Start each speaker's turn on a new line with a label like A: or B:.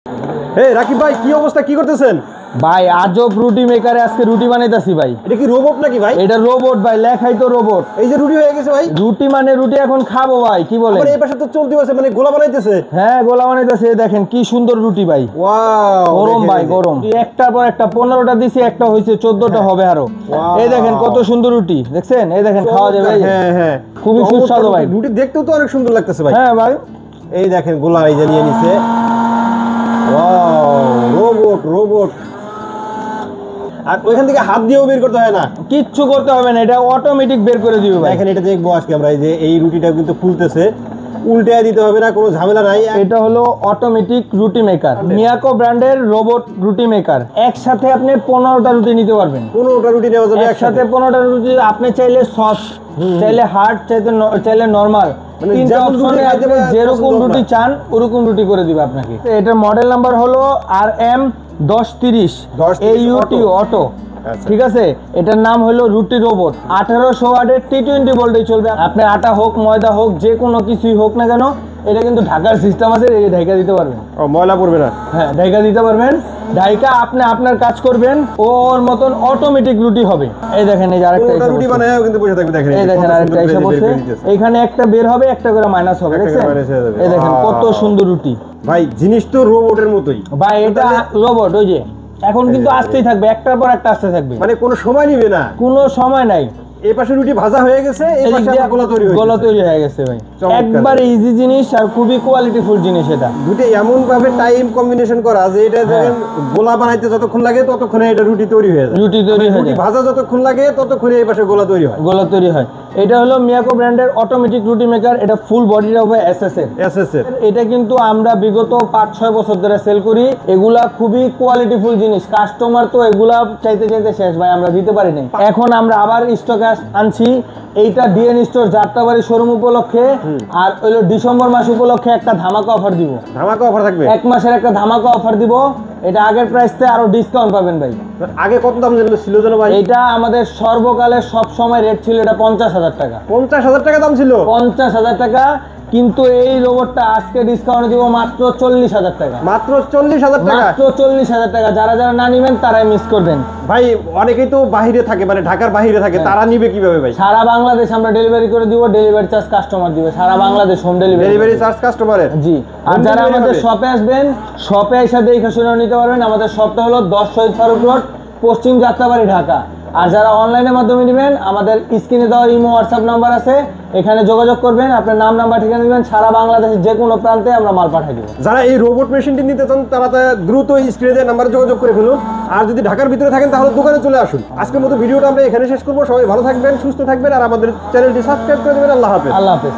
A: এই রাকিব ভাই কি অবস্থা, কি করতেছেন?
B: ভাই আজব রুটি মেকারে আজকে রুটি বানাইতাছি ভাই।
A: এটা কি রোবট নাকি ভাই?
B: এটা রোবট ভাই, লেখাই তো রোবট।
A: এই যে রুটি হয়ে গেছে ভাই।
B: রুটি মানে রুটি এখন খাবো ভাই, কি বলেন?
A: এই পাশে তো চলতে আছে, মানে গোলা বানাইতেছে।
B: হ্যাঁ গোলা বানাইতেছে, দেখেন কি সুন্দর রুটি ভাই।
A: ওয়াও,
B: গরম ভাই গরম। একটার পর একটা 15টা দিছি, একটা হইছে 14টা হবে আরো। এই দেখেন কত সুন্দর রুটি, দেখছেন? এই দেখেন খাওয়া যাবে।
A: হ্যাঁ হ্যাঁ,
B: খুবই সুস্বাদু ভাই।
A: রুটি দেখতেও তো অনেক সুন্দর লাগতেছে ভাই।
B: হ্যাঁ ভাই,
A: এই দেখেন গোলা এই যে নিয়ে নিছে। Wow, robot robot. আর ওইখান থেকে হাত দিয়েও বের করতে হয় না,
B: কিচ্ছু করতে হবে না, এটা অটোমেটিক বের করে দিবে ভাই।
A: দেখেন এটা দেখবো আজকে আমরা। এই যে এই রুটিটা কিন্তু ফুলতেছে, উল্টে দিতে হবে না, কোনো ঝামেলা নাই।
B: এটা হলো অটোমেটিক রুটি মেকার, মিয়াকো ব্র্যান্ডের রোবট রুটি মেকার। একসাথে আপনি 15টা রুটি নিতে পারবেন।
A: 15টা রুটি নেওয়া যাবে
B: একসাথে 15টা রুটি। আপনি চাইলে সফট, চাইলে হার্ড, চাইলে নরমাল,
A: মানে
B: তিনটা
A: যেমন
B: অপশনে
A: রুটি
B: আপনি যেরকম রুটি চান ওরকম রুটি করে দিবে আপনাকে। এটার মডেল নাম্বার হলো RM1030 AUT অটো। ঠিক আছে, এটার নাম হলো রুটি রোবট। 1800 ওয়াটের T20 ভোল্টেজ চলবে। আপনি আটা হোক ময়দা হোক যে কোনো কিছুই হোক না কেন, এটা কিন্তু ঢাকার সিস্টেম আছে, এই ঢাকা দিতে পারবেন।
A: ও ময়লা পড়বে না।
B: হ্যাঁ ঢাকা দিতে পারবেন। ঢাকা আপনি আপনার কাজ করবেন, ওর মতন অটোমেটিক রুটি হবে। এই দেখেন, এই যে আরেকটা এসে
A: রুটি বানায়ও কিন্তু বসে থাকবে। দেখেন
B: এই দেখেন আরেকটা এসে বসে, এখানে একটা বের হবে, একটা করে মাইনাস হবে, দেখছেন? এই দেখেন কত সুন্দর রুটি
A: ভাই। জিনিস তো রোবটের মতোই
B: ভাই, এটা রোবট। ওই যে এখন কিন্তু আসতেই থাকবে, একটার পর একটা আসতে থাকবে,
A: মানে কোনো সময় নিবে না,
B: কোনো সময় নাই।
A: এই পাশে রুটি ভাজা হয়ে গেছে, এই পাশে গোলা তৈরি
B: হয়ে গেছে ভাই। একবার ইজি জিনিস আর খুবই কোয়ালিটিফুল জিনিস। এটা
A: দুটো এমন ভাবে টাইম কম্বিনেশন করা যে এটা যখন গোলা বানাইতে যতক্ষণ লাগে ততক্ষণে এটা রুটি তৈরি হয়ে যায়।
B: রুটি তৈরি হয়ে যায়,
A: ভাজা যতক্ষণ লাগে ততক্ষণে এই পাশে গোলা তৈরি হয়।
B: গোলা তৈরি হয়। এটা হলো মিয়াকো ব্র্যান্ডের অটোমেটিক রুটি মেকার। এটা ফুল বডিটা হবে এসএস এর। এটা কিন্তু আমরা বিগত 5-6 বছর ধরে সেল করি। এগুলা খুবই কোয়ালিটিফুল জিনিস। কাস্টমার তো এগুলা চাইতে চাইতে শেষ ভাই, আমরা দিতে পারি না। এখন আমরা আবার স্টকে আনছি। এইটা ডিএন স্টোর যাত্রাবাড়ি শোরুম উপলক্ষে আর হলো ডিসেম্বর মাস উপলক্ষে একটা ধামাকা অফার দিব।
A: ধামাকা অফার থাকবে,
B: 1 মাসের একটা ধামাকা অফার দিব। এটা আগের প্রাইস থেকে আরো ডিসকাউন্ট পাবেন ভাই।
A: আগে কত দাম ছিল জানো ভাই?
B: এটা আমাদের সর্বকালে সব সময় রেট ছিল এটা 50,000 টাকা।
A: 50,000 টাকা দাম ছিল,
B: 50,000 টাকা। কিন্তু এই রোবটটা আজকে ডিসকাউন্ট দিব মাত্র 40,000 টাকা।
A: মাত্র 40,000 টাকা,
B: মাত্র 40,000 টাকা। যারা যারা না নিবেন তারাই মিস করবেন
A: ভাই। অনেকেই তো বাইরে থাকে, মানে ঢাকার বাইরে থাকে, তারা নিবে কিভাবে ভাই?
B: সারা বাংলাদেশ আমরা ডেলিভারি করে দিব। ডেলিভারি চার্জ কাস্টমার দিবে, সারা বাংলাদেশ হোম
A: ডেলিভারি চার্জ কাস্টমারের।
B: জি। আর যারা আমাদের শপে আসবেন, শপে এসে দেখে শুনে নিতে পারবেন। আমাদের শপটা হলো 10 শহীদ ফারুক রোড, পশ্চিম যাত্রাবাড়ি, ঢাকা। আর যারা অনলাইনের মাধ্যমে নেবেন, আমাদের স্ক্রিনে দেওয়া ইমো হোয়াটসঅ্যাপ নাম্বার আছে, এখানে যোগাযোগ করবেন। আপনার নাম নাম্বার ঠিকানা দিবেন, সারা বাংলাদেশের যে কোনো প্রান্তে আমরা মাল পাঠিয়ে দেব।
A: যারা এই রোবট মেশিনটি নিতে চান তারা দ্রুত স্ক্রিনে দেওয়া নাম্বারে যোগাযোগ করে ফেলুন। আর যদি ঢাকার ভিতরে থাকেন তাহলে দোকানে চলে আসুন। আজকের মতো ভিডিওটা আমরা এখানে শেষ করবো। সবাই ভালো থাকবেন, সুস্থ থাকবেন, আর আমাদের চ্যানেলটি সাবস্ক্রাইব করে দেবেন। আল্লাহ হাফেজ।
B: আল্লাহ হাফেজ।